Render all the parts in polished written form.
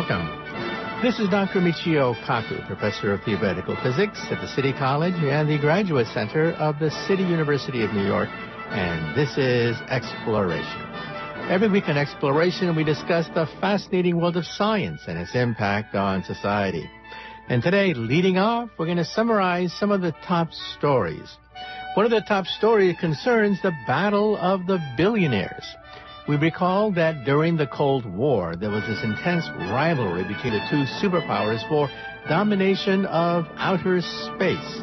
welcome. This is Dr. Michio Kaku, Professor of Theoretical Physics at the City College and the Graduate Center of the City University of New York, and this is Exploration. Every week on Exploration, we discuss the fascinating world of science and its impact on society. And today, leading off, we're going to summarize some of the top stories. One of the top stories concerns the battle of the billionaires. We recall that during the Cold War, there was this intense rivalry between the two superpowers for domination of outer space.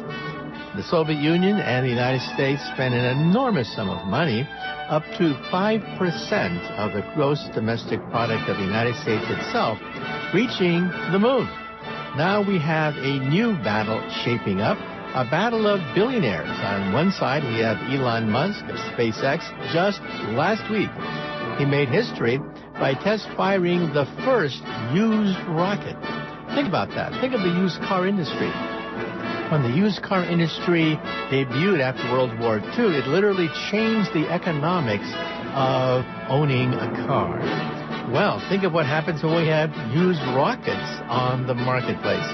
The Soviet Union and the United States spent an enormous sum of money, up to 5% of the gross domestic product of the United States itself, reaching the moon. Now we have a new battle shaping up, a battle of billionaires. On one side, we have Elon Musk of SpaceX. Just last week, he made history by test firing the first used rocket. Think about that. Think of the used car industry. When the used car industry debuted after World War II, it literally changed the economics of owning a car. Well, think of what happens when we have used rockets on the marketplace.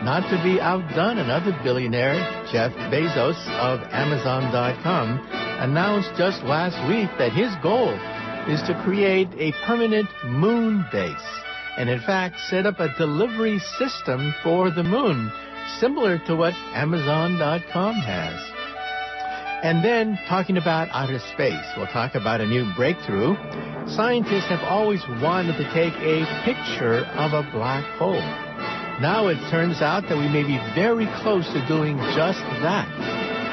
Not to be outdone, another billionaire, Jeff Bezos of Amazon.com, announced just last week that his goal is to create a permanent moon base and, in fact, set up a delivery system for the moon, similar to what Amazon.com has. And then, talking about outer space, we'll talk about a new breakthrough. Scientists have always wanted to take a picture of a black hole. Now it turns out that we may be very close to doing just that.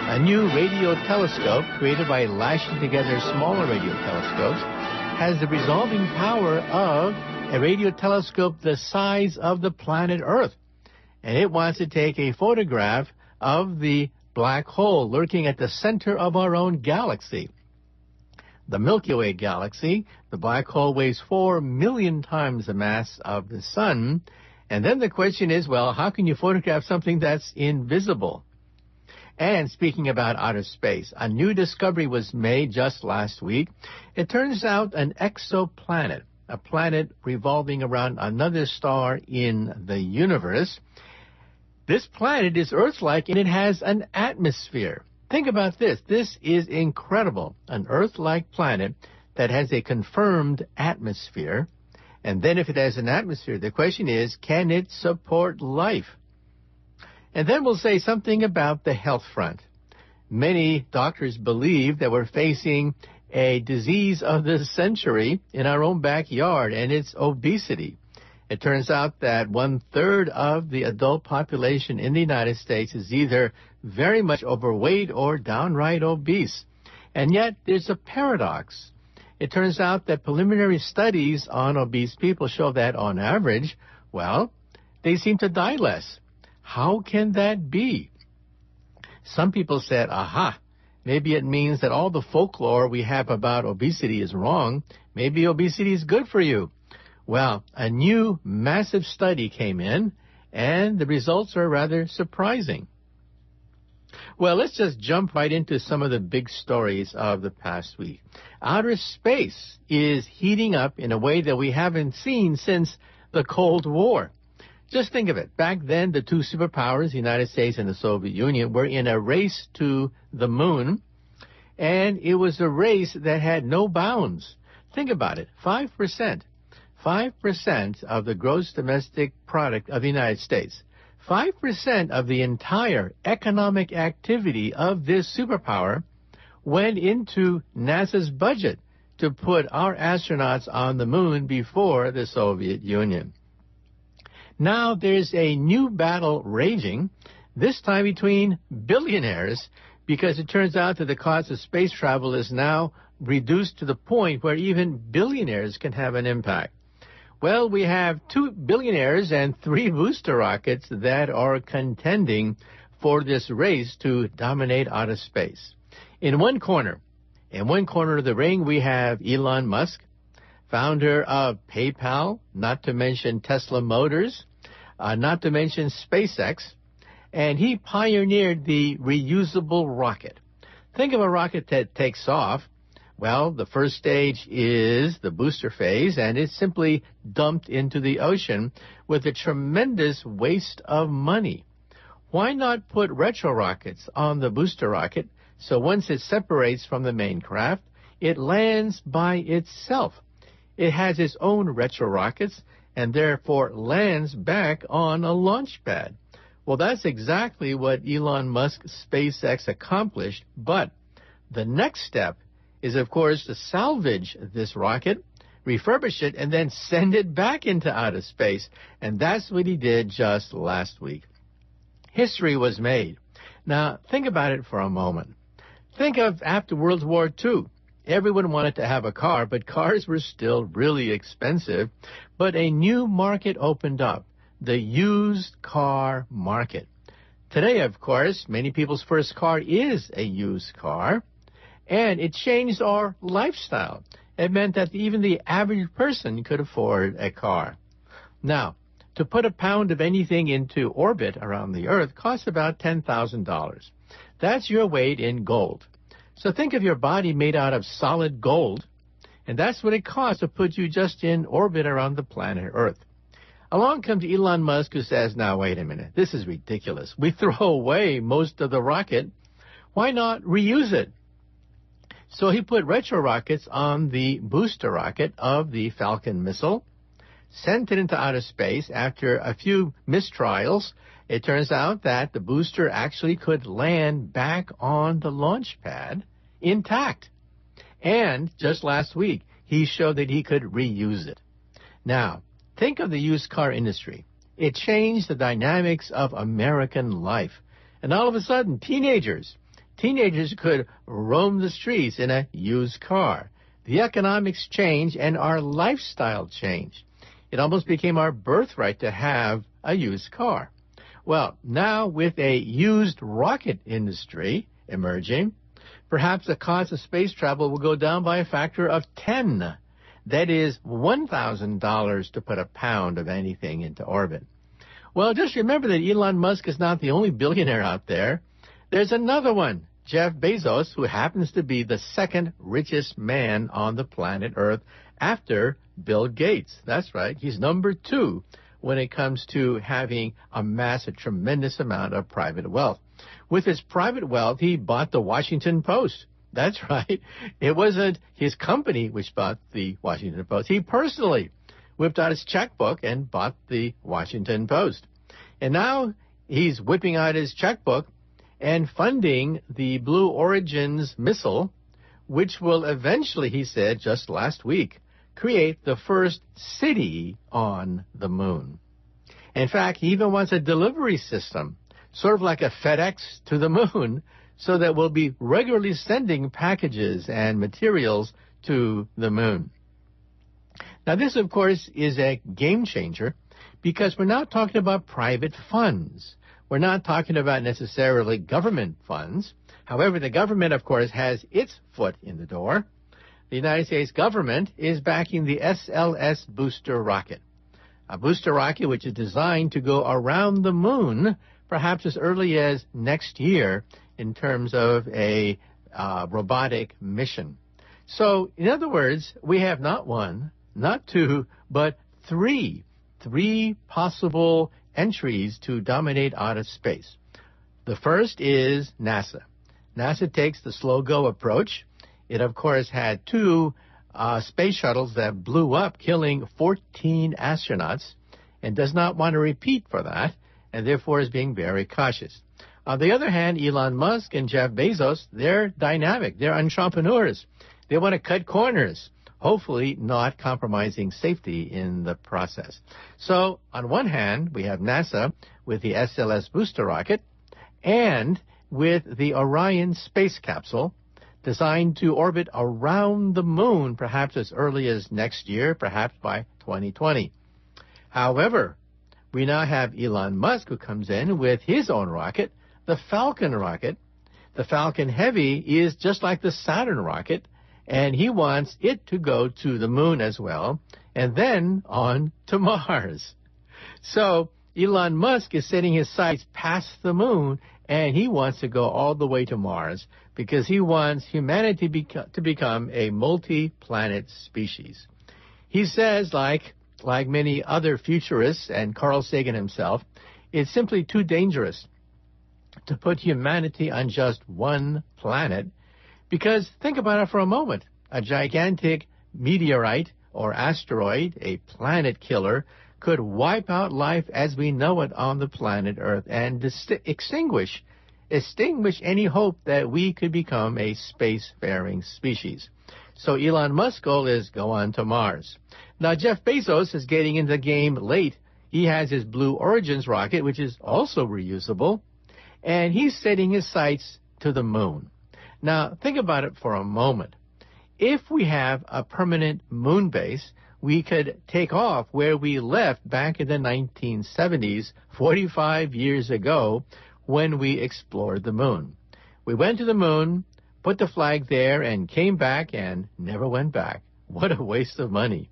A new radio telescope, created by lashing together smaller radio telescopes, has the resolving power of a radio telescope the size of the planet Earth. And it wants to take a photograph of the black hole lurking at the center of our own galaxy. The Milky Way galaxy, the black hole weighs 4 million times the mass of the sun. And then the question is, well, how can you photograph something that's invisible? And speaking about outer space, a new discovery was made just last week. It turns out an exoplanet, a planet revolving around another star in the universe. This planet is Earth-like, and it has an atmosphere. Think about this. This is incredible. An Earth-like planet that has a confirmed atmosphere. And then if it has an atmosphere, the question is, can it support life? And then we'll say something about the health front. Many doctors believe that we're facing a disease of the century in our own backyard, and it's obesity. It turns out that 1/3 of the adult population in the United States is either very much overweight or downright obese. And yet there's a paradox. It turns out that preliminary studies on obese people show that on average, well, they seem to die less. How can that be? Some people said, aha, maybe it means that all the folklore we have about obesity is wrong. Maybe obesity is good for you. Well, a new massive study came in, and the results are rather surprising. Well, let's just jump right into some of the big stories of the past week. Outer space is heating up in a way that we haven't seen since the Cold War. Just think of it. Back then, the two superpowers, the United States and the Soviet Union, were in a race to the moon, and it was a race that had no bounds. Think about it. 5% of the gross domestic product of the United States, 5% of the entire economic activity of this superpower went into NASA's budget to put our astronauts on the moon before the Soviet Union. Now there's a new battle raging, this time between billionaires, because it turns out that the cost of space travel is now reduced to the point where even billionaires can have an impact. Well, we have 2 billionaires and 3 booster rockets that are contending for this race to dominate outer space. In one corner of the ring, we have Elon Musk, founder of PayPal, not to mention Tesla Motors, not to mention SpaceX, and he pioneered the reusable rocket. Think of a rocket that takes off Well, the first stage is the booster phase, and it's simply dumped into the ocean with a tremendous waste of money. Why not put retro rockets on the booster rocket so once it separates from the main craft, it lands by itself? It has its own retro rockets and therefore lands back on a launch pad. Well, that's exactly what Elon Musk's SpaceX accomplished, but the next step is, of course, to salvage this rocket, refurbish it, and then send it back into outer space. And that's what he did just last week. History was made. Now, think about it for a moment. Think of after World War II. Everyone wanted to have a car, but cars were still really expensive. But a new market opened up, the used car market. Today, of course, many people's first car is a used car. And it changed our lifestyle. It meant that even the average person could afford a car. Now, to put a pound of anything into orbit around the Earth costs about $10,000. That's your weight in gold. So think of your body made out of solid gold, and that's what it costs to put you just in orbit around the planet Earth. Along comes Elon Musk, who says, now, wait a minute, this is ridiculous. We throw away most of the rocket. Why not reuse it? So he put retro rockets on the booster rocket of the Falcon missile, sent it into outer space. After a few mistrials, it turns out that the booster actually could land back on the launch pad intact. And just last week, he showed that he could reuse it. Now, think of the used car industry. It changed the dynamics of American life. And all of a sudden, teenagers could roam the streets in a used car. The economics changed and our lifestyle changed. It almost became our birthright to have a used car. Well, now with a used rocket industry emerging, perhaps the cost of space travel will go down by a factor of 10. That is $1,000 to put a pound of anything into orbit. Well, just remember that Elon Musk is not the only billionaire out there. There's another one, Jeff Bezos, who happens to be the second richest man on the planet Earth after Bill Gates. That's right. He's number 2 when it comes to having amassed a tremendous amount of private wealth. With his private wealth, he bought the Washington Post. That's right. It wasn't his company which bought the Washington Post. He personally whipped out his checkbook and bought the Washington Post. And now he's whipping out his checkbook and funding the Blue Origin's missile, which will eventually, he said just last week, create the first city on the moon. In fact, he even wants a delivery system, sort of like a FedEx to the moon, so that we'll be regularly sending packages and materials to the moon. Now, this, of course, is a game changer because we're not talking about private funds. We're not talking about necessarily government funds. However, the government, of course, has its foot in the door. The United States government is backing the SLS booster rocket, a booster rocket which is designed to go around the moon perhaps as early as next year in terms of a robotic mission. So, in other words, we have not 1, not 2, but 3 possible entries to dominate outer space. The first is NASA. NASA takes the slow-go approach. It, of course, had 2 space shuttles that blew up, killing 14 astronauts, and does not want to repeat for that, and therefore is being very cautious. On the other hand, Elon Musk and Jeff Bezos, they're dynamic. They're entrepreneurs. They want to cut corners, hopefully not compromising safety in the process. So, on one hand, we have NASA with the SLS booster rocket and with the Orion space capsule designed to orbit around the moon perhaps as early as next year, perhaps by 2020. However, we now have Elon Musk who comes in with his own rocket, the Falcon rocket. The Falcon Heavy is just like the Saturn rocket, and he wants it to go to the moon as well, and then on to Mars. So Elon Musk is setting his sights past the moon, and he wants to go all the way to Mars because he wants humanity to become a multi-planet species. He says, like many other futurists and Carl Sagan himself, it's simply too dangerous to put humanity on just one planet because think about it for a moment. A gigantic meteorite or asteroid, a planet killer, could wipe out life as we know it on the planet Earth and extinguish any hope that we could become a spacefaring species. So Elon Musk's goal is go on to Mars. Now, Jeff Bezos is getting into the game late. He has his Blue Origins rocket, which is also reusable, and he's setting his sights to the moon. Now, think about it for a moment. If we have a permanent moon base, we could take off where we left back in the 1970s, 45 years ago, when we explored the moon. We went to the moon, put the flag there, and came back and never went back. What a waste of money.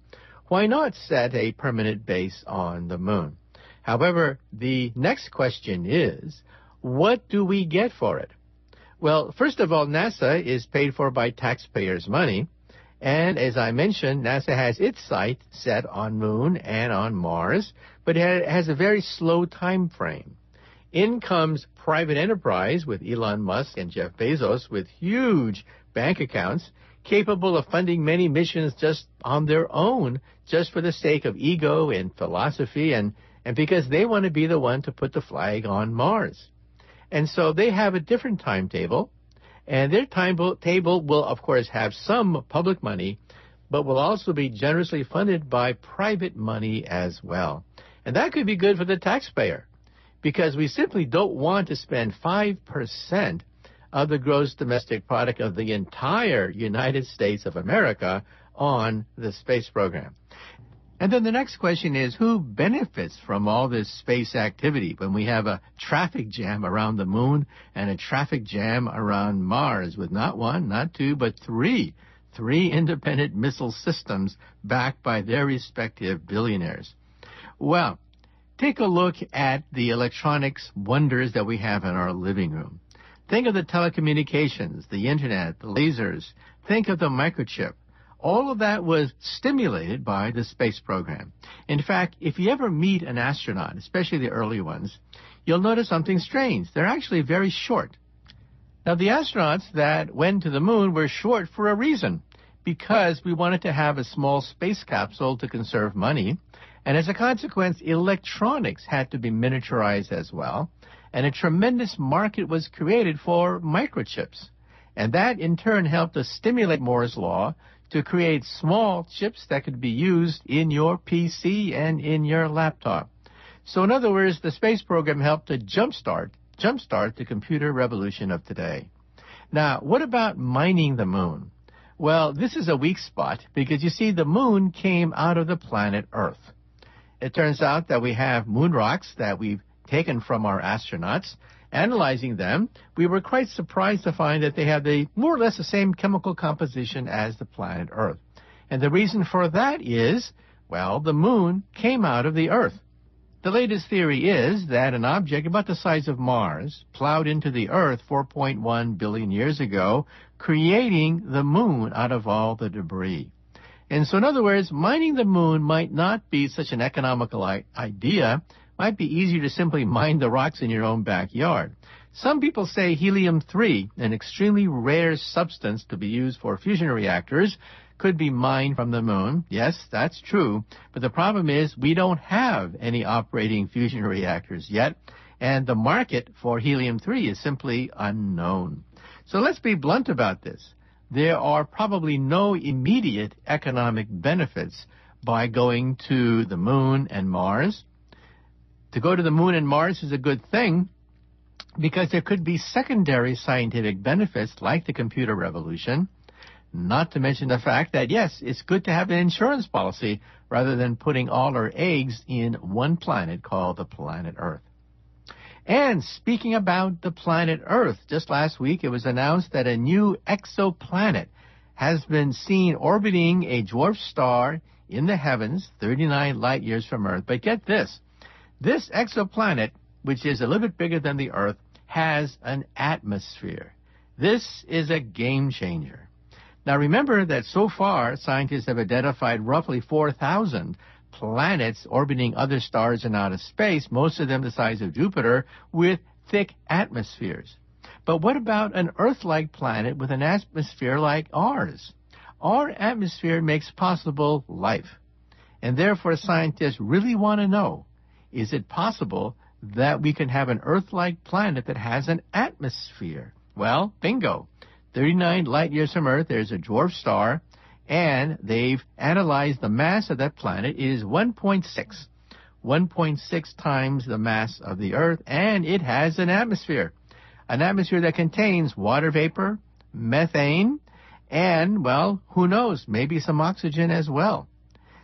Why not set a permanent base on the moon? However, the next question is, what do we get for it? Well, first of all, NASA is paid for by taxpayers' money. And as I mentioned, NASA has its sight set on Moon and on Mars, but it has a very slow time frame. In comes private enterprise with Elon Musk and Jeff Bezos with huge bank accounts capable of funding many missions just on their own, just for the sake of ego and philosophy and because they want to be the one to put the flag on Mars. And so they have a different timetable. And their timetable will, of course, have some public money, but will also be generously funded by private money as well. And that could be good for the taxpayer, because we simply don't want to spend 5% of the gross domestic product of the entire United States of America on the space program. And then the next question is, who benefits from all this space activity when we have a traffic jam around the moon and a traffic jam around Mars with not one, not two, but three independent missile systems backed by their respective billionaires? Well, take a look at the electronics wonders that we have in our living room. Think of the telecommunications, the internet, the lasers. Think of the microchip. All of that was stimulated by the space program. In fact, if you ever meet an astronaut, especially the early ones, you'll notice something strange. They're actually very short. Now, the astronauts that went to the moon were short for a reason, because we wanted to have a small space capsule to conserve money, and as a consequence, electronics had to be miniaturized as well, and a tremendous market was created for microchips. And that, in turn, helped us stimulate Moore's Law to create small chips that could be used in your PC and in your laptop. So in other words, the space program helped to jumpstart the computer revolution of today. Now, what about mining the moon? Well, this is a weak spot because, you see, the moon came out of the planet Earth. It turns out that we have moon rocks that we've taken from our astronauts. Analyzing them, we were quite surprised to find that they have more or less the same chemical composition as the planet Earth. And the reason for that is, well, the moon came out of the Earth. The latest theory is that an object about the size of Mars plowed into the Earth 4.1 billion years ago, creating the moon out of all the debris. And so, in other words, mining the moon might not be such an economical idea. Might be easier to simply mine the rocks in your own backyard. Some people say helium-3, an extremely rare substance to be used for fusion reactors, could be mined from the moon. Yes, that's true. But the problem is we don't have any operating fusion reactors yet, and the market for helium-3 is simply unknown. So let's be blunt about this. There are probably no immediate economic benefits by going to the moon and Mars. To go to the moon and Mars is a good thing because there could be secondary scientific benefits like the computer revolution, not to mention the fact that, yes, it's good to have an insurance policy rather than putting all our eggs in one planet called the planet Earth. And speaking about the planet Earth, just last week it was announced that a new exoplanet has been seen orbiting a dwarf star in the heavens, 39 light years from Earth. But get this. This exoplanet, which is a little bit bigger than the Earth, has an atmosphere. This is a game changer. Now remember that so far, scientists have identified roughly 4,000 planets orbiting other stars in outer space, most of them the size of Jupiter, with thick atmospheres. But what about an Earth-like planet with an atmosphere like ours? Our atmosphere makes possible life. And therefore, scientists really want to know, is it possible that we can have an Earth-like planet that has an atmosphere? Well, bingo. 39 light years from Earth, there's a dwarf star, and they've analyzed the mass of that planet. It is 1.6 times the mass of the Earth, and it has an atmosphere that contains water vapor, methane, and, well, who knows, maybe some oxygen as well.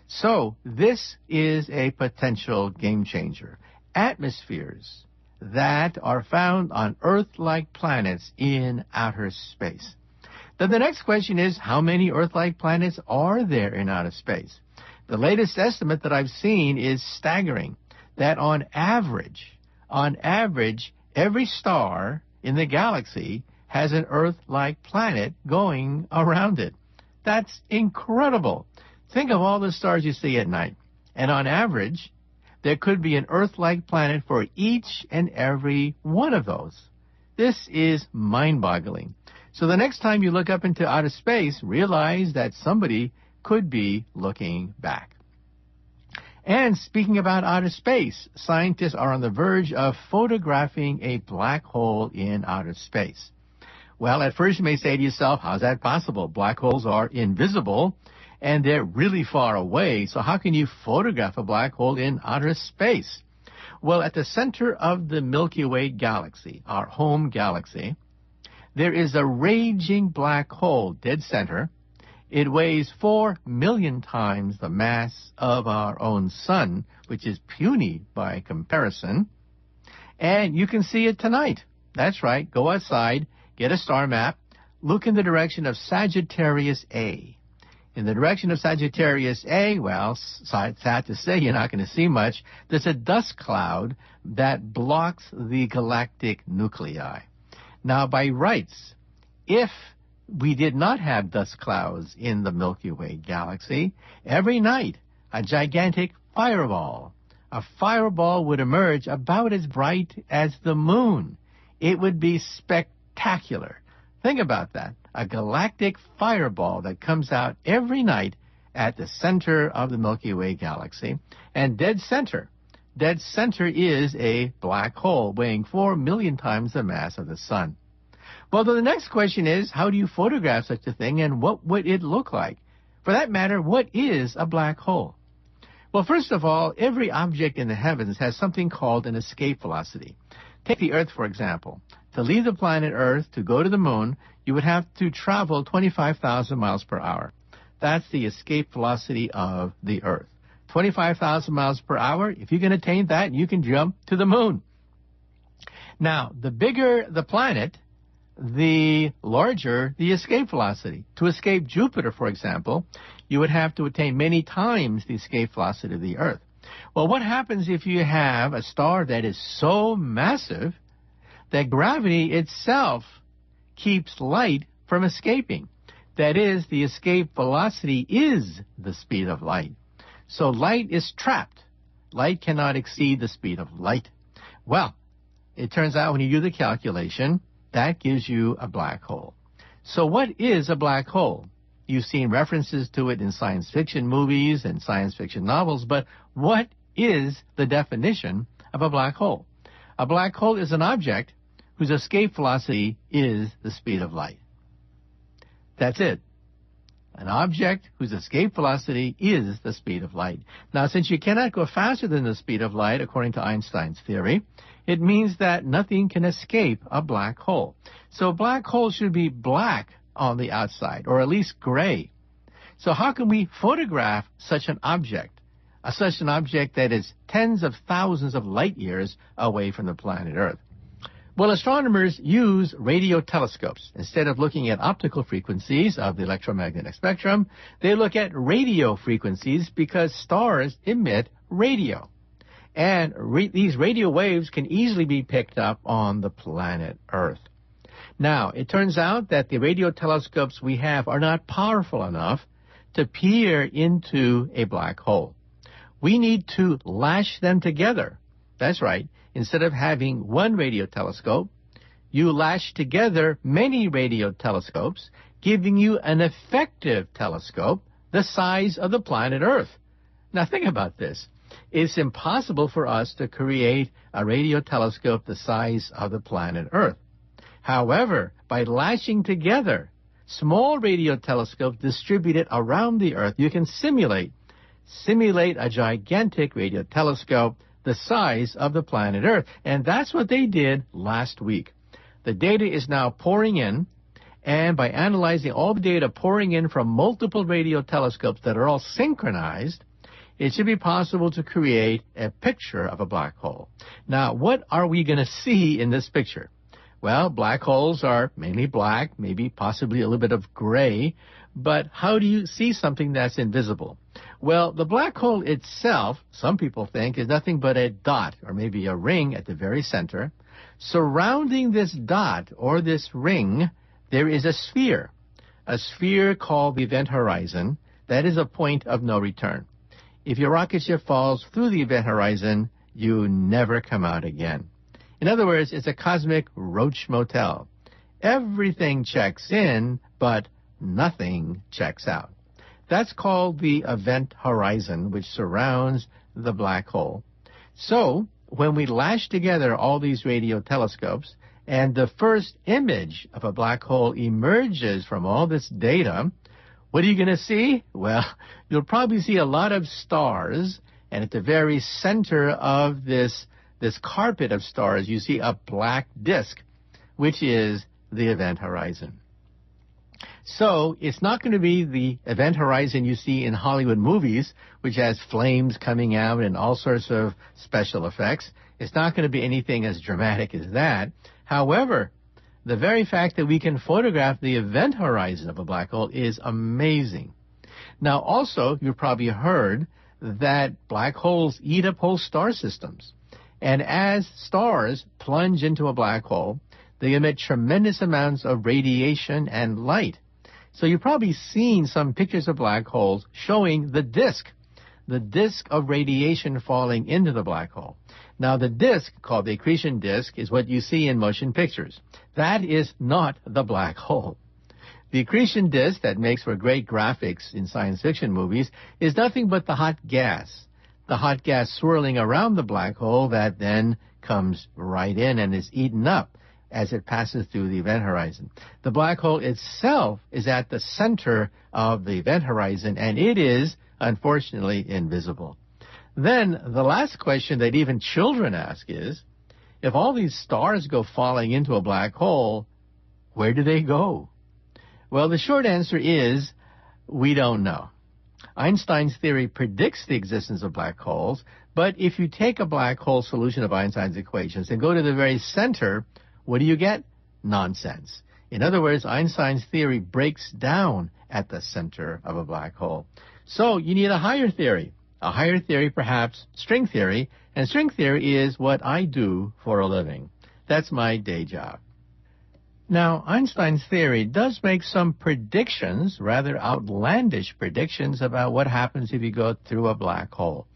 So this is a potential game changer. Atmospheres that are found on Earth-like planets in outer space. Then the next question is, how many Earth-like planets are there in outer space? The latest estimate that I've seen is staggering, that on average, every star in the galaxy has an Earth-like planet going around it. That's incredible. Think of all the stars you see at night. And on average, there could be an Earth-like planet for each and every one of those. This is mind-boggling. So the next time you look up into outer space, realize that somebody could be looking back. And speaking about outer space, scientists are on the verge of photographing a black hole in outer space. Well, at first you may say to yourself, how's that possible? Black holes are invisible, and they're really far away, so how can you photograph a black hole in outer space? Well, at the center of the Milky Way galaxy, our home galaxy, there is a raging black hole, dead center. It weighs 4 million times the mass of our own sun, which is puny by comparison. And you can see it tonight. That's right. Go outside, get a star map, look in the direction of Sagittarius A. In the direction of Sagittarius A, well, sad to say, you're not going to see much. There's a dust cloud that blocks the galactic nuclei. Now, by rights, if we did not have dust clouds in the Milky Way galaxy, every night a gigantic fireball would emerge about as bright as the moon. It would be spectacular. Think about that. A galactic fireball that comes out every night at the center of the Milky Way galaxy. And dead center is a black hole weighing 4 million times the mass of the sun. Well, the next question is, how do you photograph such a thing, and what would it look like? For that matter, what is a black hole? Well, first of all, every object in the heavens has something called an escape velocity. Take the Earth, for example. To leave the planet Earth to go to the moon, you would have to travel 25,000 miles per hour. That's the escape velocity of the Earth. 25,000 miles per hour, if you can attain that, you can jump to the moon. Now, the bigger the planet, the larger the escape velocity. To escape Jupiter, for example, you would have to attain many times the escape velocity of the Earth. Well, what happens if you have a star that is so massive that gravity itself keeps light from escaping? That is, the escape velocity is the speed of light. So light is trapped. Light cannot exceed the speed of light. Well, it turns out when you do the calculation, that gives you a black hole. So what is a black hole? You've seen references to it in science fiction movies and science fiction novels, but what is the definition of a black hole? A black hole is an object whose escape velocity is the speed of light. That's it. An object whose escape velocity is the speed of light. Now, since you cannot go faster than the speed of light, according to Einstein's theory, it means that nothing can escape a black hole. So a black hole should be black on the outside, or at least gray. So how can we photograph such an object that is tens of thousands of light years away from the planet Earth? Well, astronomers use radio telescopes. Instead of looking at optical frequencies of the electromagnetic spectrum, they look at radio frequencies because stars emit radio. And these radio waves can easily be picked up on the planet Earth. Now, it turns out that the radio telescopes we have are not powerful enough to peer into a black hole. We need to lash them together. That's right. Instead of having one radio telescope, you lash together many radio telescopes, giving you an effective telescope the size of the planet Earth. Now, think about this. It's impossible for us to create a radio telescope the size of the planet Earth. However, by lashing together small radio telescopes distributed around the Earth, you can simulate a gigantic radio telescope the size of the planet Earth. And that's what they did last week. The data is now pouring in, and by analyzing all the data pouring in from multiple radio telescopes that are all synchronized, it should be possible to create a picture of a black hole. Now, what are we going to see in this picture? Well, black holes are mainly black, maybe possibly a little bit of gray, but how do you see something that's invisible? Well, the black hole itself, some people think, is nothing but a dot or maybe a ring at the very center. Surrounding this dot or this ring, there is a sphere called the event horizon. That is a point of no return. If your rocket ship falls through the event horizon, you never come out again. In other words, it's a cosmic roach motel. Everything checks in, but nothing checks out. That's called the event horizon, which surrounds the black hole. So, when we lash together all these radio telescopes, and the first image of a black hole emerges from all this data, what are you going to see? Well, you'll probably see a lot of stars, and at the very center of this carpet of stars, you see a black disk, which is the event horizon. So it's not going to be the event horizon you see in Hollywood movies, which has flames coming out and all sorts of special effects. It's not going to be anything as dramatic as that. However, the very fact that we can photograph the event horizon of a black hole is amazing. Now, also, you've probably heard that black holes eat up whole star systems. And as stars plunge into a black hole, they emit tremendous amounts of radiation and light. So you've probably seen some pictures of black holes showing the disk of radiation falling into the black hole. Now, the disk, called the accretion disk, is what you see in motion pictures. That is not the black hole. The accretion disk that makes for great graphics in science fiction movies is nothing but the hot gas swirling around the black hole that then comes right in and is eaten up as it passes through the event horizon. The black hole itself is at the center of the event horizon, and it is, unfortunately, invisible. Then the last question that even children ask is, if all these stars go falling into a black hole, where do they go? Well, the short answer is, we don't know. Einstein's theory predicts the existence of black holes, but if you take a black hole solution of Einstein's equations and go to the very center, what do you get? Nonsense. In other words, Einstein's theory breaks down at the center of a black hole. So you need a higher theory. A higher theory, perhaps string theory, and string theory is what I do for a living. That's my day job. Now, Einstein's theory does make some predictions, rather outlandish predictions, about what happens if you go through a black hole.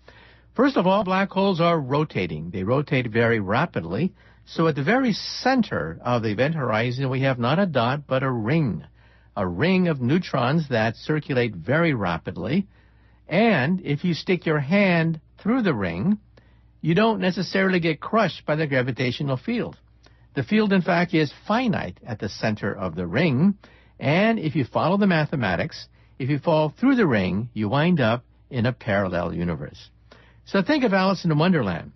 First of all, black holes are rotating. They rotate very rapidly. So at the very center of the event horizon, we have not a dot, but a ring of neutrons that circulate very rapidly. And if you stick your hand through the ring, you don't necessarily get crushed by the gravitational field. The field, in fact, is finite at the center of the ring. And if you follow the mathematics, if you fall through the ring, you wind up in a parallel universe. So think of Alice in Wonderland.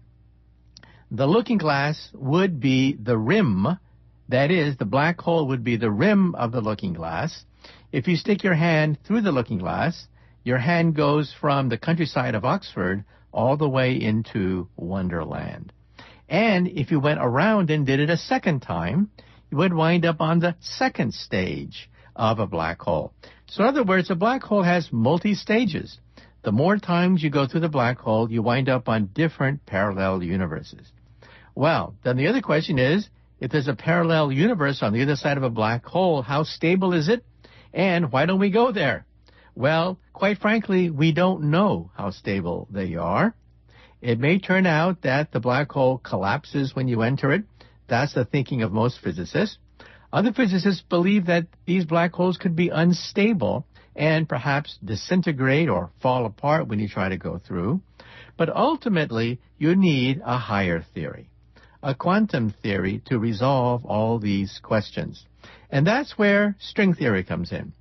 The looking glass would be the rim. That is, the black hole would be the rim of the looking glass. If you stick your hand through the looking glass, your hand goes from the countryside of Oxford all the way into Wonderland. And if you went around and did it a second time, you would wind up on the second stage of a black hole. So in other words, a black hole has multi-stages. the more times you go through the black hole, you wind up on different parallel universes. Well, then the other question is, if there's a parallel universe on the other side of a black hole, how stable is it? And why don't we go there? Well, quite frankly, we don't know how stable they are. It may turn out that the black hole collapses when you enter it. That's the thinking of most physicists. Other physicists believe that these black holes could be unstable and perhaps disintegrate or fall apart when you try to go through. But ultimately, you need a higher theory, a quantum theory, to resolve all these questions. And that's where string theory comes in.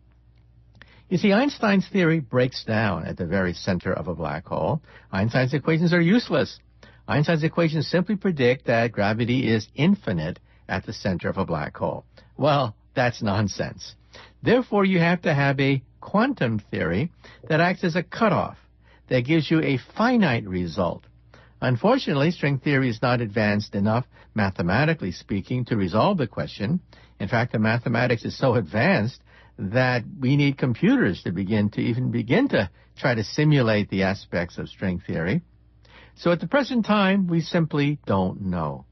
You see, Einstein's theory breaks down at the very center of a black hole. Einstein's equations are useless. Einstein's equations simply predict that gravity is infinite at the center of a black hole. Well, that's nonsense. Therefore, you have to have a quantum theory that acts as a cutoff, that gives you a finite result. Unfortunately, string theory is not advanced enough, mathematically speaking, to resolve the question. In fact, the mathematics is so advanced that we need computers to begin to try to simulate the aspects of string theory. So at the present time, we simply don't know.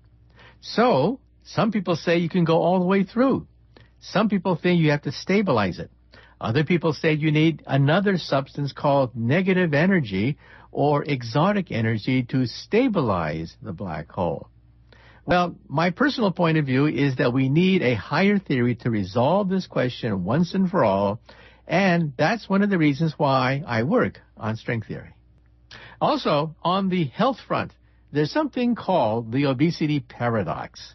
So some people say you can go all the way through. Some people think you have to stabilize it. Other people say you need another substance called negative energy or exotic energy to stabilize the black hole. Well, my personal point of view is that we need a higher theory to resolve this question once and for all, and that's one of the reasons why I work on string theory. Also, on the health front, there's something called the obesity paradox.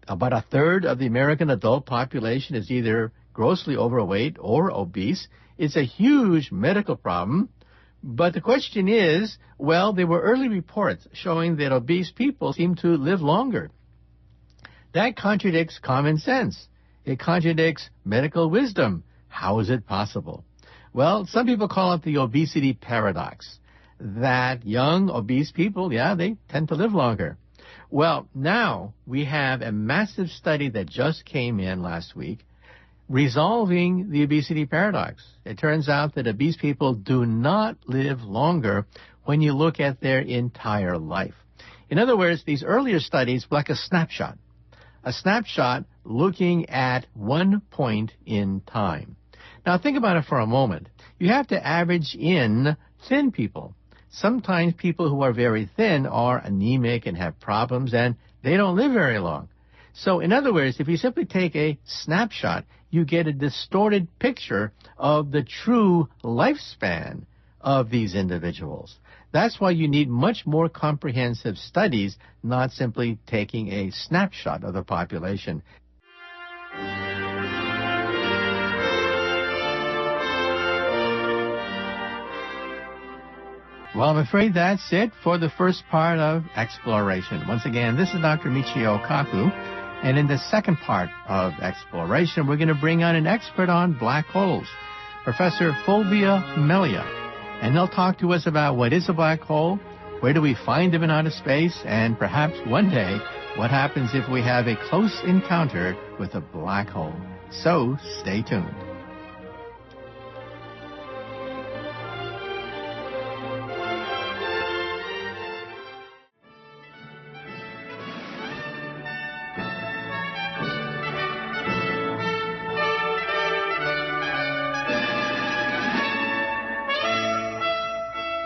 About a third of the American adult population is either grossly overweight or obese. It's a huge medical problem. But the question is, well, there were early reports showing that obese people seem to live longer. That contradicts common sense. It contradicts medical wisdom. How is it possible? Well, some people call it the obesity paradox, that young, obese people, they tend to live longer. Well, now we have a massive study that just came in last week resolving the obesity paradox. It turns out that obese people do not live longer when you look at their entire life. In other words, these earlier studies were like a snapshot looking at one point in time. Now think about it for a moment. You have to average in thin people. Sometimes people who are very thin are anemic and have problems, and they don't live very long. So in other words, if you simply take a snapshot, you get a distorted picture of the true lifespan of these individuals. That's why you need much more comprehensive studies, not simply taking a snapshot of the population. Well, I'm afraid that's it for the first part of Exploration. Once again, this is Dr. Michio Kaku. And in the second part of Exploration, we're going to bring on an expert on black holes, Professor Fulvia Melia. And they'll talk to us about what is a black hole, where do we find them in outer space, and perhaps one day, what happens if we have a close encounter with a black hole. So stay tuned.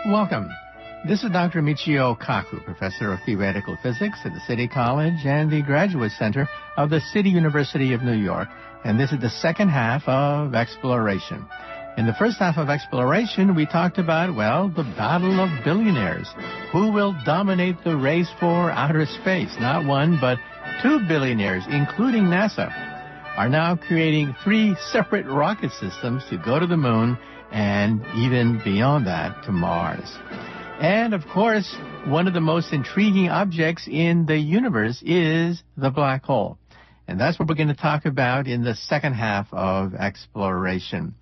Welcome. This is Dr. Michio Kaku, Professor of Theoretical Physics at the City College and the Graduate Center of the City University of New York. And this is the second half of Exploration. In the first half of Exploration, we talked about, the battle of billionaires. Who will dominate the race for outer space? Not one, but two billionaires, including NASA, are now creating 3 separate rocket systems to go to the moon and even beyond that to Mars. And, of course, one of the most intriguing objects in the universe is the black hole. And that's what we're going to talk about in the second half of Exploration.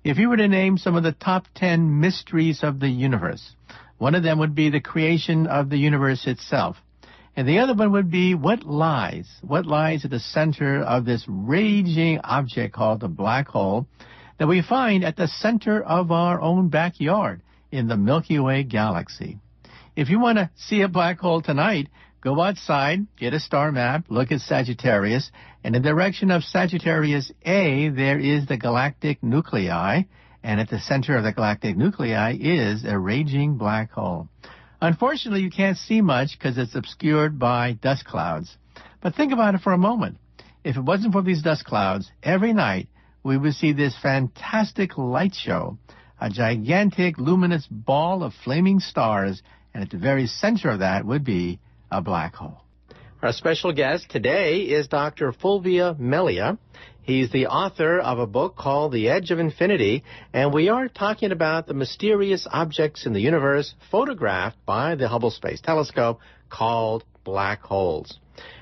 If you were to name some of the top 10 mysteries of the universe, one of them would be the creation of the universe itself. And the other one would be what lies at the center of this raging object called the black hole that we find at the center of our own backyard. in the Milky Way galaxy. If you want to see a black hole tonight, go outside, get a star map, look at Sagittarius, and in the direction of Sagittarius A, there is the galactic nuclei, and at the center of the galactic nuclei is a raging black hole. Unfortunately, you can't see much because it's obscured by dust clouds. But think about it for a moment. If it wasn't for these dust clouds, every night we would see this fantastic light show, a gigantic luminous ball of flaming stars, and at the very center of that would be a black hole. Our special guest today is Dr. Fulvio Melia. He's the author of a book called The Edge of Infinity, and we are talking about the mysterious objects in the universe photographed by the Hubble Space Telescope called black holes.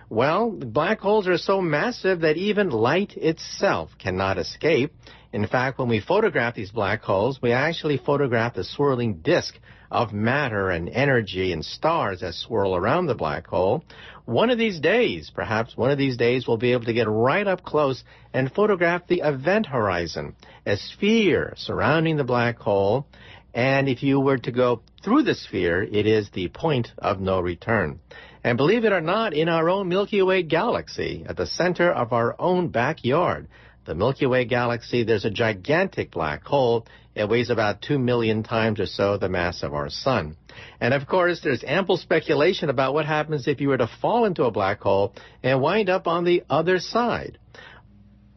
Well, black holes are so massive that even light itself cannot escape. In fact, when we photograph these black holes, we actually photograph the swirling disk of matter and energy and stars that swirl around the black hole. One of these days, perhaps one of these days, we'll be able to get right up close and photograph the event horizon, a sphere surrounding the black hole. And if you were to go through the sphere, it is the point of no return. And believe it or not, in our own Milky Way galaxy, at the center of our own backyard, the Milky Way galaxy, there's a gigantic black hole. It weighs about 2 million times or so the mass of our sun. And of course, there's ample speculation about what happens if you were to fall into a black hole and wind up on the other side.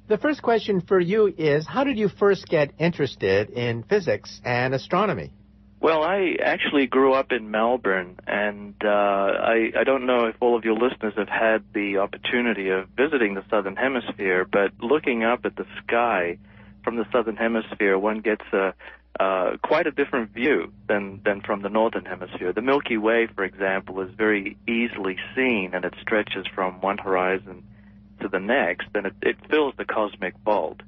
The first question for you is, how did you first get interested in physics and astronomy? Well, I actually grew up in Melbourne, and I don't know if all of your listeners have had the opportunity of visiting the Southern Hemisphere, but looking up at the sky from the Southern Hemisphere, one gets quite a different view than from the Northern Hemisphere. The Milky Way, for example, is very easily seen, and it stretches from one horizon to the next, and it fills the cosmic vault.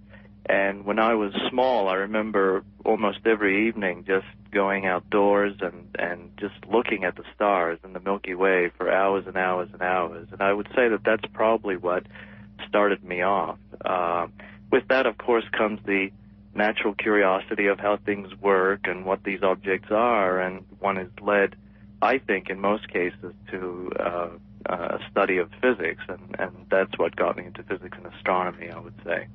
And when I was small, I remember almost every evening just going outdoors and just looking at the stars in the Milky Way for hours and hours and hours. And I would say that that's probably what started me off. With that, of course, comes the natural curiosity of how things work and what these objects are. And one is led, I think, in most cases, to a study of physics. And that's what got me into physics and astronomy, I would say.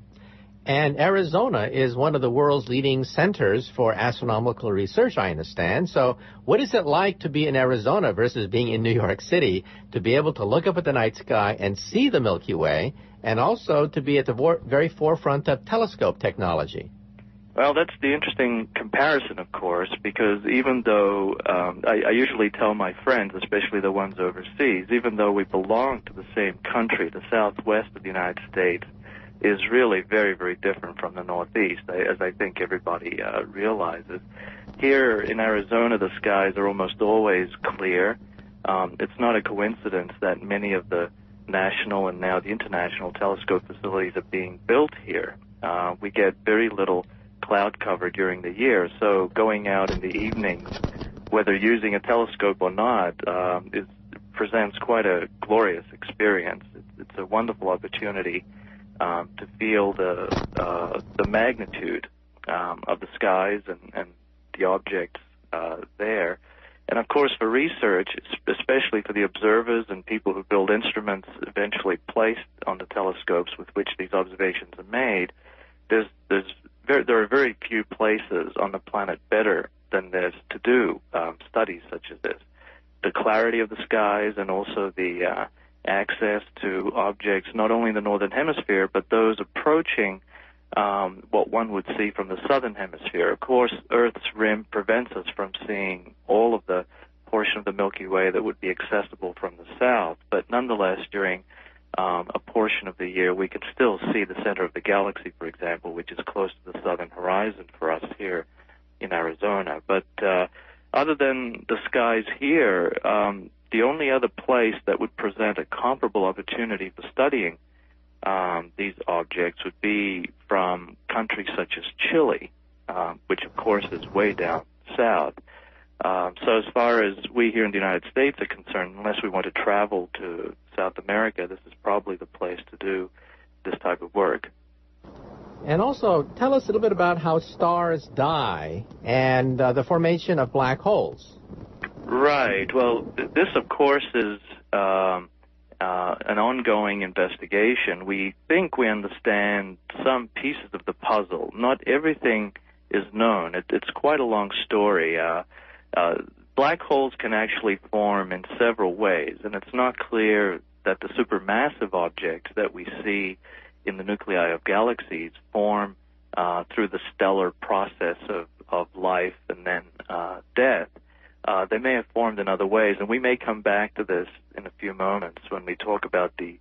And Arizona is one of the world's leading centers for astronomical research, I understand. So what is it like to be in Arizona versus being in New York City, to be able to look up at the night sky and see the Milky Way, and also to be at the very forefront of telescope technology? Well, that's the interesting comparison, of course, because even though I usually tell my friends, especially the ones overseas, even though we belong to the same country, the southwest of the United States is really very, very different from the Northeast, as I think everybody realizes. Here in Arizona, the skies are almost always clear. It's not a coincidence that many of the national and now the international telescope facilities are being built here. We get very little cloud cover during the year, so going out in the evenings, whether using a telescope or not, presents quite a glorious experience. It's a wonderful opportunity to feel the magnitude of the skies and the objects there. And of course, for research, especially for the observers and people who build instruments eventually placed on the telescopes with which these observations are made, there are very few places on the planet better than this to do studies such as this. The clarity of the skies and also the access to objects not only in the Northern Hemisphere, but those approaching what one would see from the Southern Hemisphere. Of course, Earth's rim prevents us from seeing all of the portion of the Milky Way that would be accessible from the south, but nonetheless, during a portion of the year, we can still see the center of the galaxy, for example, which is close to the southern horizon for us here in Arizona. But other than the skies here, the only other place that would present a comparable opportunity for studying these objects would be from countries such as Chile, which of course is way down south. So as far as we here in the United States are concerned, unless we want to travel to South America, this is probably the place to do this type of work. And also, tell us a little bit about how stars die and the formation of black holes. Right. Well, this, of course, is an ongoing investigation. We think we understand some pieces of the puzzle. Not everything is known. It's quite a long story. Black holes can actually form in several ways, and it's not clear that the supermassive objects that we see in the nuclei of galaxies form through the stellar process of life and then death. They may have formed in other ways, and we may come back to this in a few moments when we talk about the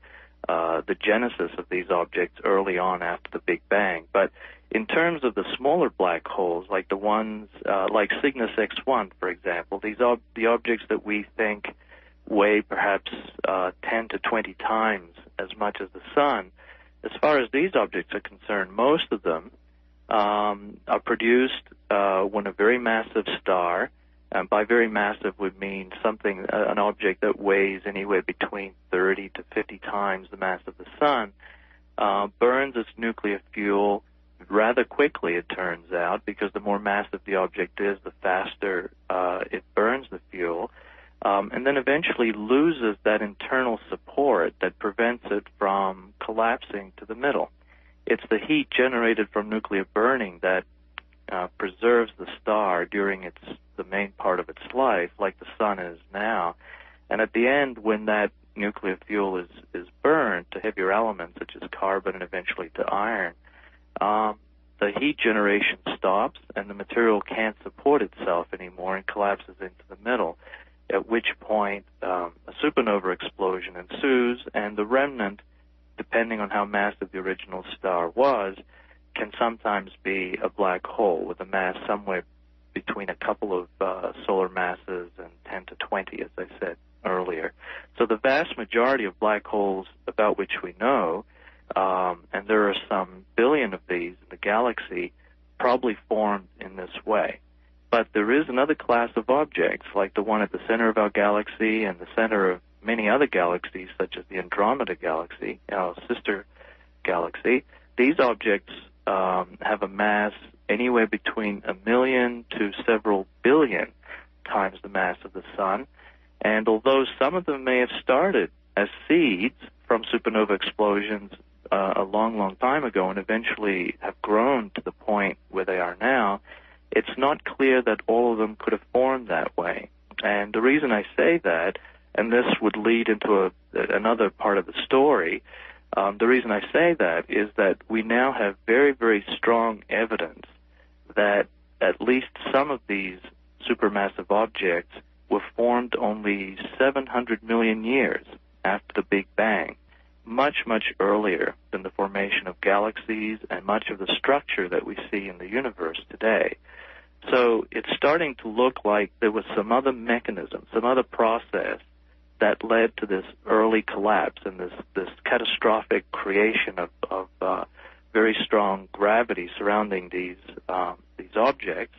genesis of these objects early on after the Big Bang. But in terms of the smaller black holes, like the ones like Cygnus X1, for example, the objects that we think weigh perhaps 10 to 20 times as much as the Sun, as far as these objects are concerned, most of them are produced when a very massive star, and by very massive would mean something, an object that weighs anywhere between 30 to 50 times the mass of the Sun, burns its nuclear fuel rather quickly, it turns out, because the more massive the object is, the faster it burns the fuel, and then eventually loses that internal support that prevents it from collapsing to the middle. It's the heat generated from nuclear burning that preserves the star during the main part of its life, like the Sun is now. And at the end, when that nuclear fuel is burned to heavier elements such as carbon and eventually to iron, the heat generation stops and the material can't support itself anymore and collapses into the middle, at which point a supernova explosion ensues, and the remnant, depending on how massive the original star was, can sometimes be a black hole with a mass somewhere between a couple of solar masses and 10 to 20, as I said earlier. So the vast majority of black holes about which we know, and there are some billion of these in the galaxy, probably formed in this way. But there is another class of objects, like the one at the center of our galaxy and the center of many other galaxies, such as the Andromeda galaxy, our sister galaxy. These objects have a mass anywhere between 1 million to several billion times the mass of the Sun. And although some of them may have started as seeds from supernova explosions a long, long time ago and eventually have grown to the point where they are now, it's not clear that all of them could have formed that way. And the reason I say that, and this would lead into another part of the story, the reason I say that is that we now have very, very strong evidence that at least some of these supermassive objects were formed only 700 million years after the Big Bang, much, much earlier than the formation of galaxies and much of the structure that we see in the universe today. So it's starting to look like there was some other mechanism, some other process that led to this early collapse and this catastrophic creation of very strong gravity surrounding these objects,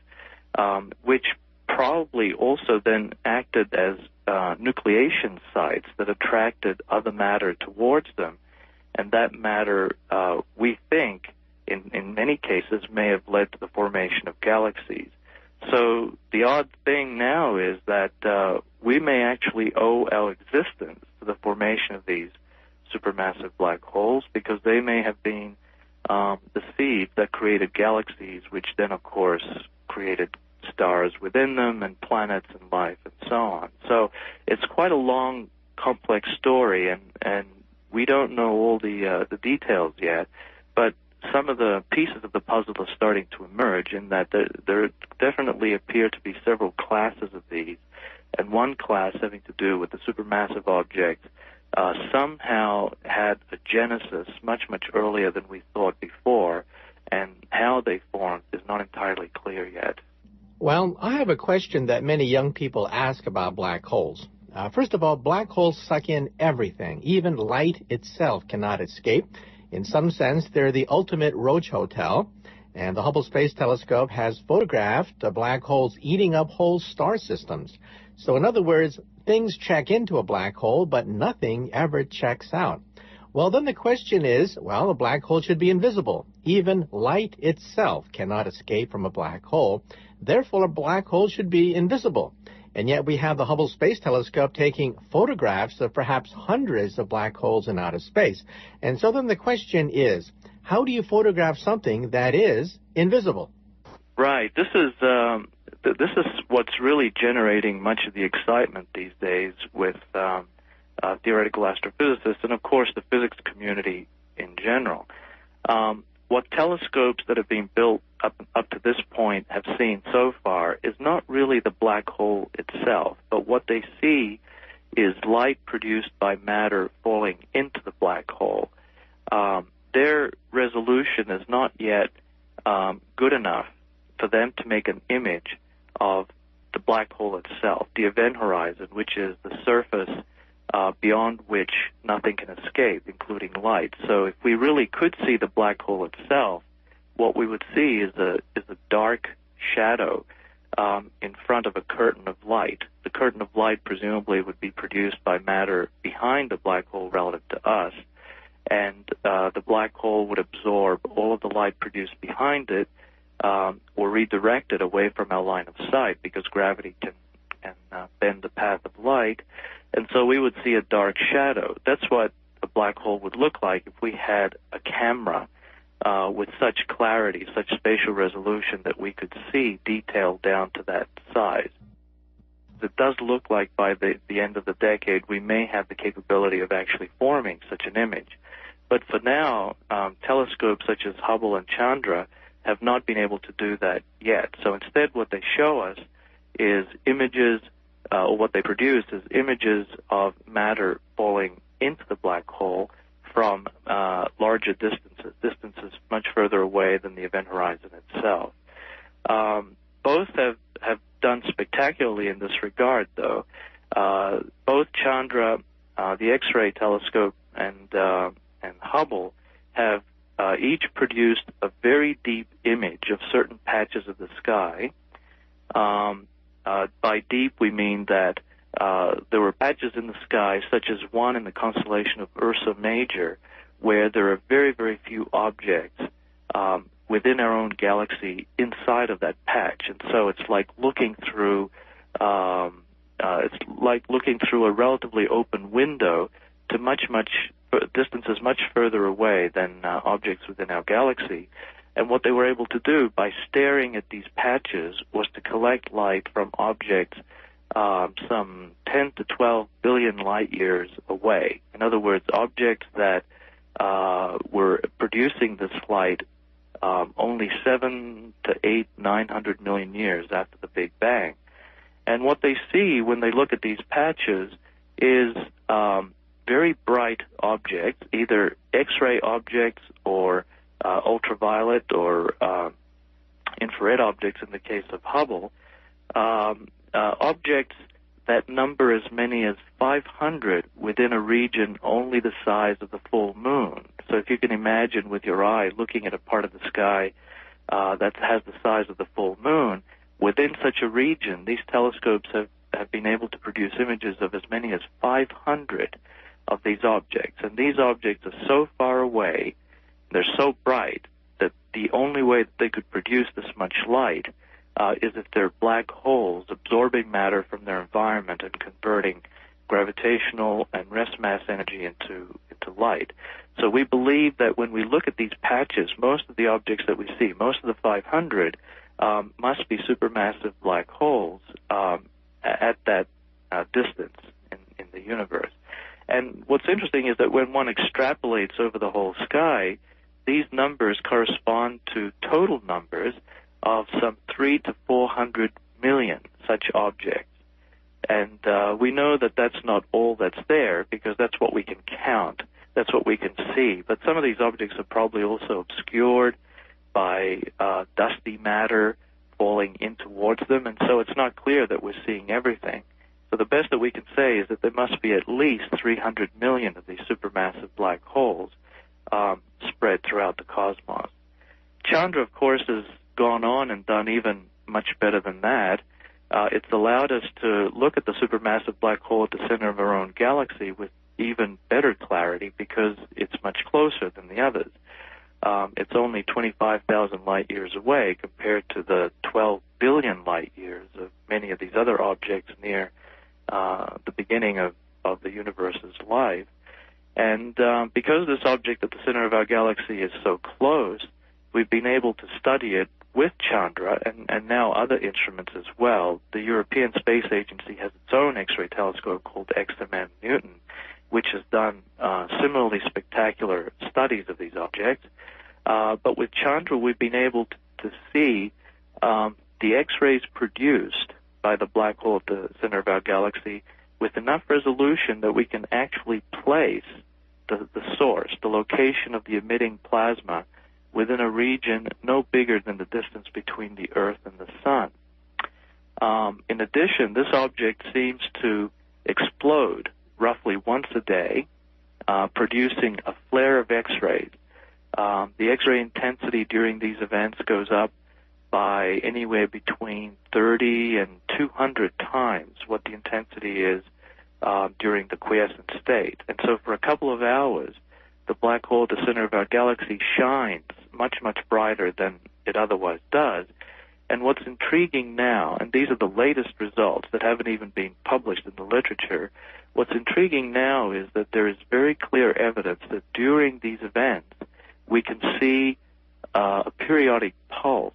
which probably also then acted as nucleation sites that attracted other matter towards them, and that matter, we think, in many cases, may have led to the formation of galaxies. So the odd thing now is that we may actually owe our existence to the formation of these supermassive black holes, because they may have been the seeds that created galaxies, which then, of course, created stars within them and planets and life and so on. So it's quite a long, complex story, and we don't know all the details yet, but some of the pieces of the puzzle are starting to emerge in that there definitely appear to be several classes of these, and one class having to do with the supermassive objects somehow had a genesis much, much earlier than we thought before, and how they formed is not entirely clear yet. Well, I have a question that many young people ask about black holes. First of all, black holes suck in everything. Even light itself cannot escape. In some sense, they're the ultimate roach hotel, and the Hubble Space Telescope has photographed the black holes eating up whole star systems. So in other words, things check into a black hole, but nothing ever checks out. Well, then the question is, well, a black hole should be invisible. Even light itself cannot escape from a black hole. Therefore, a black hole should be invisible. And yet we have the Hubble Space Telescope taking photographs of perhaps hundreds of black holes in outer space. And so then the question is, how do you photograph something that is invisible? Right. This is what's really generating much of the excitement these days with theoretical astrophysicists and, of course, the physics community in general. What telescopes that have been built up to this point have seen so far is not really the black hole itself, but what they see is light produced by matter falling into the black hole. Their resolution is not yet good enough for them to make an image of the black hole itself, the event horizon, which is the surface beyond which nothing can escape, including light. So if we really could see the black hole itself, what we would see is a dark shadow in front of a curtain of light. The curtain of light presumably would be produced by matter behind the black hole relative to us, and the black hole would absorb all of the light produced behind it or redirect it away from our line of sight, because gravity can bend the path of light. And so we would see a dark shadow. That's what a black hole would look like if we had a camera with such clarity, such spatial resolution that we could see detail down to that size. It does look like by the end of the decade we may have the capability of actually forming such an image. But for now, telescopes such as Hubble and Chandra have not been able to do that yet. So instead what they show us is images, or what they produce is images of matter falling into the black hole from larger distances much further away than the event horizon itself. Both have done spectacularly in this regard, though. Both Chandra, the X-ray telescope, and Hubble have each produced a very deep image of certain patches of the sky. By deep, we mean that there were patches in the sky, such as one in the constellation of Ursa Major, where there are very, very few objects within our own galaxy inside of that patch. And so it's like looking through a relatively open window to distances much further away than objects within our galaxy. And what they were able to do by staring at these patches was to collect light from objects some 10 to 12 billion light years away. In other words, objects that were producing this light only 7 to 8, 900 million years after the Big Bang. And what they see when they look at these patches is very bright objects, either X-ray objects or ultraviolet or infrared objects in the case of Hubble, objects that number as many as 500 within a region only the size of the full moon. So if you can imagine with your eye looking at a part of the sky that has the size of the full moon, within such a region, these telescopes have been able to produce images of as many as 500 of these objects. And these objects are so far away, they're so bright, that the only way that they could produce this much light is if they're black holes absorbing matter from their environment and converting gravitational and rest mass energy into light. So we believe that when we look at these patches, most of the objects that we see, most of the 500, must be supermassive black holes at that distance in the universe. And what's interesting is that when one extrapolates over the whole sky, these numbers correspond to total numbers of some 300 to 400 million such objects. And we know that that's not all that's there, because that's what we can count, that's what we can see. But some of these objects are probably also obscured by dusty matter falling in towards them, and so it's not clear that we're seeing everything. So the best that we can say is that there must be at least 300 million of these supermassive black holes spread throughout the cosmos. Chandra, of course, has gone on and done even much better than that. It's allowed us to look at the supermassive black hole at the center of our own galaxy with even better clarity because it's much closer than the others. It's only 25,000 light years away compared to the 12 billion light years of many of these other objects near the beginning of the universe's life. And because this object at the center of our galaxy is so close, we've been able to study it with Chandra and now other instruments as well. The European Space Agency has its own X-ray telescope called XMM Newton, which has done similarly spectacular studies of these objects. But with Chandra, we've been able to see the X-rays produced by the black hole at the center of our galaxy with enough resolution that we can actually place the source, the location of the emitting plasma, within a region no bigger than the distance between the Earth and the Sun. In addition, this object seems to explode roughly once a day, producing a flare of X-rays. The X-ray intensity during these events goes up by anywhere between 30 and 200 times what the intensity is during the quiescent state. And so for a couple of hours, the black hole at the center of our galaxy shines much, much brighter than it otherwise does. And what's intriguing now, and these are the latest results that haven't even been published in the literature, what's intriguing now is that there is very clear evidence that during these events, we can see a periodic pulse.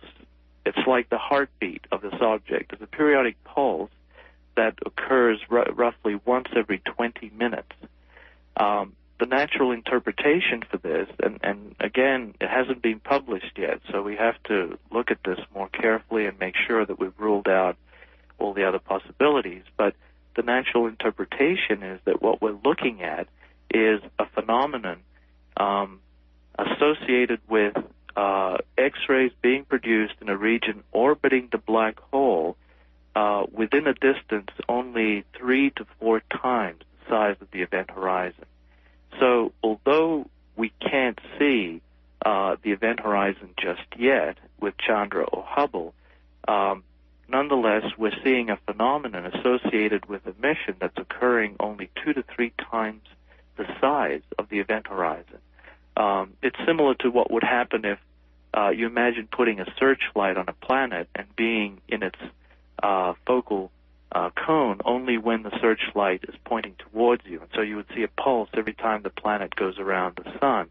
It's like the heartbeat of this object. There's a periodic pulse that occurs roughly once every 20 minutes. The natural interpretation for this, and again, it hasn't been published yet, so we have to look at this more carefully and make sure that we've ruled out all the other possibilities. But the natural interpretation is that what we're looking at is a phenomenon associated with X-rays being produced in a region orbiting the black hole within a distance only 3 to 4 times the size of the event horizon. So although we can't see the event horizon just yet with Chandra or Hubble, nonetheless, we're seeing a phenomenon associated with a mission that's occurring only 2 to 3 times the size of the event horizon. It's similar to what would happen if you imagine putting a searchlight on a planet and being in its focal cone only when the searchlight is pointing towards you. And so you would see a pulse every time the planet goes around the sun,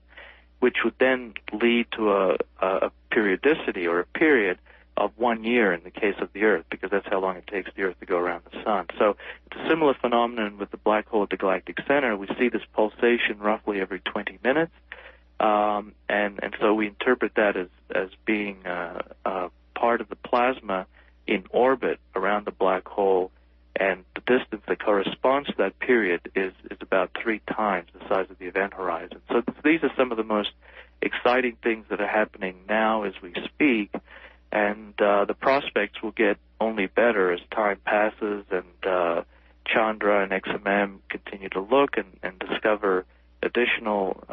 which would then lead to a periodicity or a period of 1 year in the case of the Earth, because that's how long it takes the Earth to go around the sun. So it's a similar phenomenon with the black hole at the galactic center. We see this pulsation roughly every 20 minutes, and so we interpret that as being part of the plasma in orbit around the black hole, and the distance that corresponds to that period is about 3 times the size of the event horizon. So these are some of the most exciting things that are happening now as we speak, and the prospects will get only better as time passes and Chandra and XMM continue to look and discover additional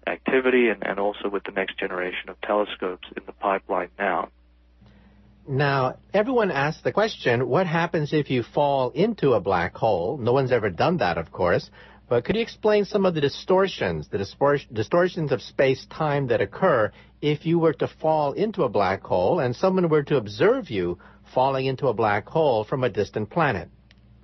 activity, and also with the next generation of telescopes in the pipeline now. Now, everyone asks the question, what happens if you fall into a black hole? No one's ever done that, of course. But could you explain some of the distortions of space-time that occur if you were to fall into a black hole and someone were to observe you falling into a black hole from a distant planet?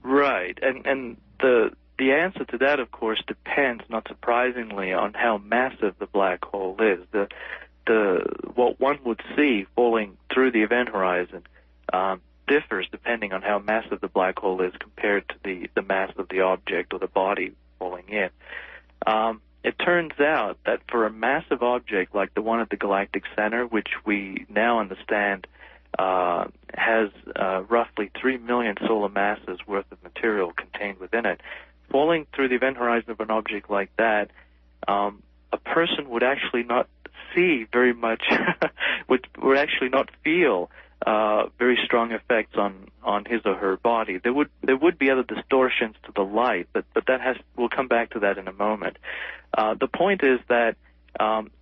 Right. And the answer to that, of course, depends, not surprisingly, on how massive the black hole is. What one would see falling through the event horizon differs depending on how massive the black hole is compared to the mass of the object or the body falling in. It turns out that for a massive object like the one at the galactic center, which we now understand has roughly 3 million solar masses worth of material contained within it, falling through the event horizon of an object like that, a person would actually not see very much, would actually not feel very strong effects on his or her body. There would be other distortions to the light, but we'll come back to that in a moment. The point is that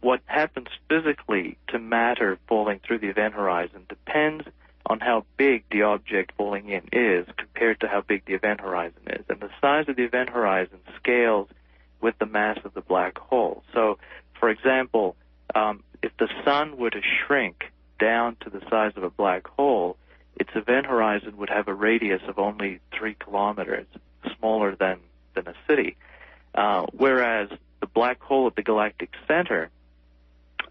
what happens physically to matter falling through the event horizon depends on how big the object falling in is compared to how big the event horizon is. And the size of the event horizon scales with the mass of the black hole. So, for example, if the sun were to shrink down to the size of a black hole, its event horizon would have a radius of only 3 kilometers, smaller than a city. Whereas the black hole at the galactic center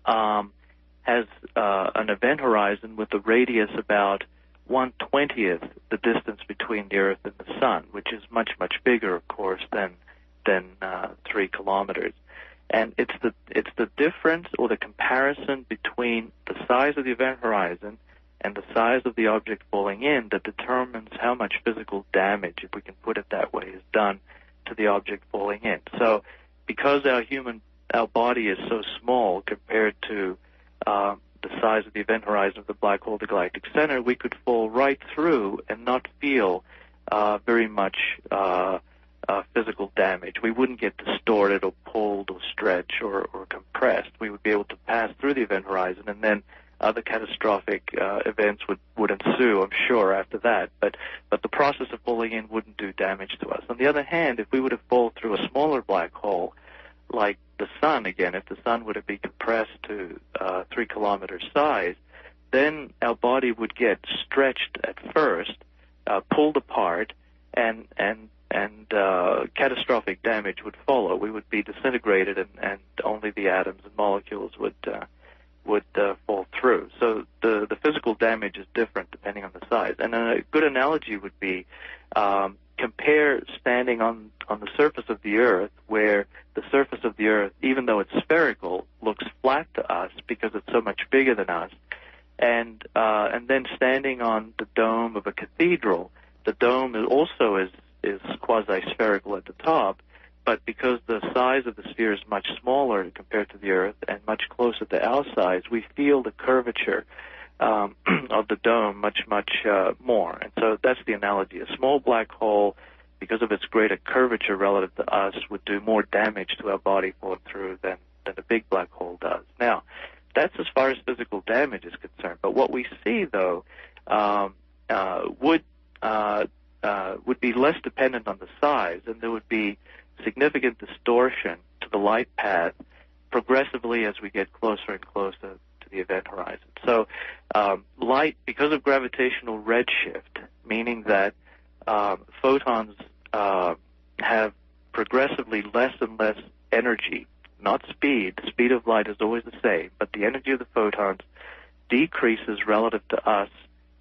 has an event horizon with a radius about 1/20th the distance between the Earth and the Sun, which is much, much bigger, of course, than 3 kilometers. And it's the difference or the comparison between the size of the event horizon and the size of the object falling in that determines how much physical damage, if we can put it that way, is done to the object falling in. So because our body is so small compared to the size of the event horizon of the black hole, the galactic center, we could fall right through and not feel very much physical damage. We wouldn't get distorted or pulled or stretched or compressed. We would be able to pass through the event horizon, and then other catastrophic events would ensue, I'm sure, after that. But the process of falling in wouldn't do damage to us. On the other hand, if we were to fall through a smaller black hole, like the sun, again, if the sun were to be compressed to 3 kilometer size, then our body would get stretched at first, pulled apart, and catastrophic damage would follow. We would be disintegrated, and only the atoms and molecules would fall through. So the physical damage is different depending on the size. And a good analogy would be compare standing on the surface of the Earth, where the surface of the Earth, even though it's spherical, looks flat to us because it's so much bigger than us, and then standing on the dome of a cathedral. The dome is quasi-spherical at the top, but because the size of the sphere is much smaller compared to the Earth and much closer to our size, we feel the curvature of the dome much more. And so that's the analogy. A small black hole, because of its greater curvature relative to us, would do more damage to our body falling through than a big black hole does. Now, that's as far as physical damage is concerned. But what we see, though, would be less dependent on the size, and there would be significant distortion to the light path progressively as we get closer and closer to the event horizon. So light, because of gravitational redshift, meaning that photons have progressively less and less energy, not speed. The speed of light is always the same, but the energy of the photons decreases relative to us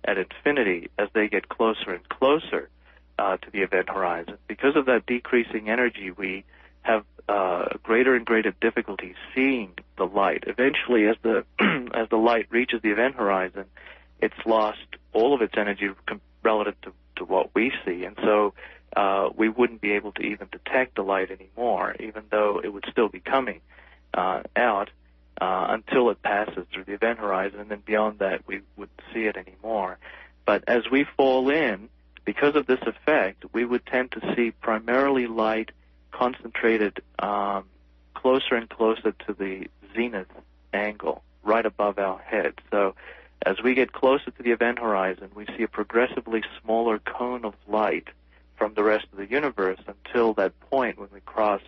at infinity as they get closer and closer to the event horizon. Because of that decreasing energy, we have greater and greater difficulty seeing the light. Eventually, as the as the light reaches the event horizon, it's lost all of its energy relative to what we see, and so we wouldn't be able to even detect the light anymore, even though it would still be coming out until it passes through the event horizon, and then beyond that we wouldn't see it anymore. But as we fall in, because of this effect, we would tend to see primarily light concentrated closer and closer to the zenith angle, right above our head. So as we get closer to the event horizon, we see a progressively smaller cone of light from the rest of the universe until that point when we cross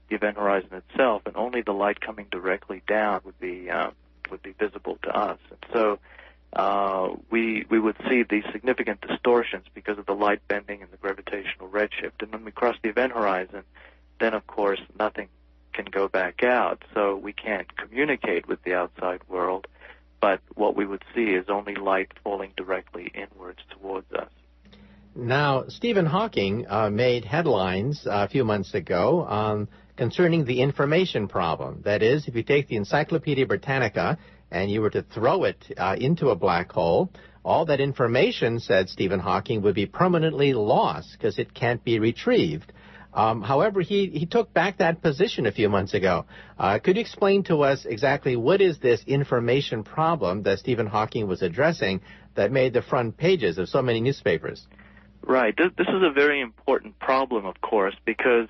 the event horizon itself, and only the light coming directly down would be visible to us. And so we would see these significant distortions because of the light bending and the gravitational redshift. And when we cross the event horizon, then of course nothing can go back out, so we can't communicate with the outside world, but what we would see is only light falling directly inwards towards us. Now, Stephen Hawking made headlines a few months ago concerning the information problem. That is, if you take the Encyclopedia Britannica and you were to throw it into a black hole, all that information, said Stephen Hawking, would be permanently lost because it can't be retrieved. However, he took back that position a few months ago. Could you explain to us exactly what is this information problem that Stephen Hawking was addressing that made the front pages of so many newspapers? Right. This is a very important problem, of course, because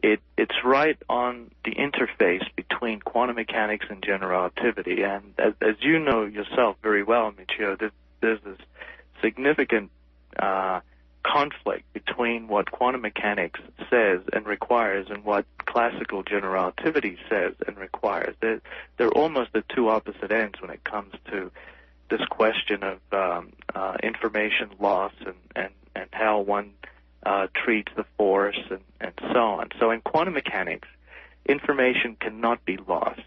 it's right on the interface between quantum mechanics and general relativity. And as you know yourself very well, Michio, there's this significant conflict between what quantum mechanics says and requires and what classical general relativity says and requires. They're almost at two opposite ends when it comes to this question of information loss and how one treats the force and so on. So in quantum mechanics, information cannot be lost.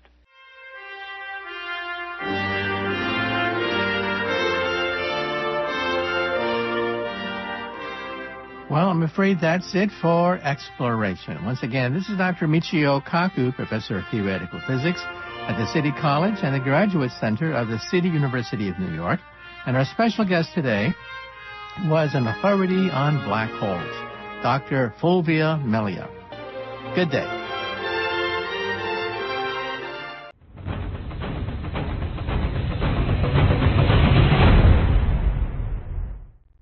Well, I'm afraid that's it for exploration. Once again, this is Dr. Michio Kaku, Professor of Theoretical Physics at the City College and the Graduate Center of the City University of New York. And our special guest today was an authority on black holes, Dr. Fulvia Melia. Good day.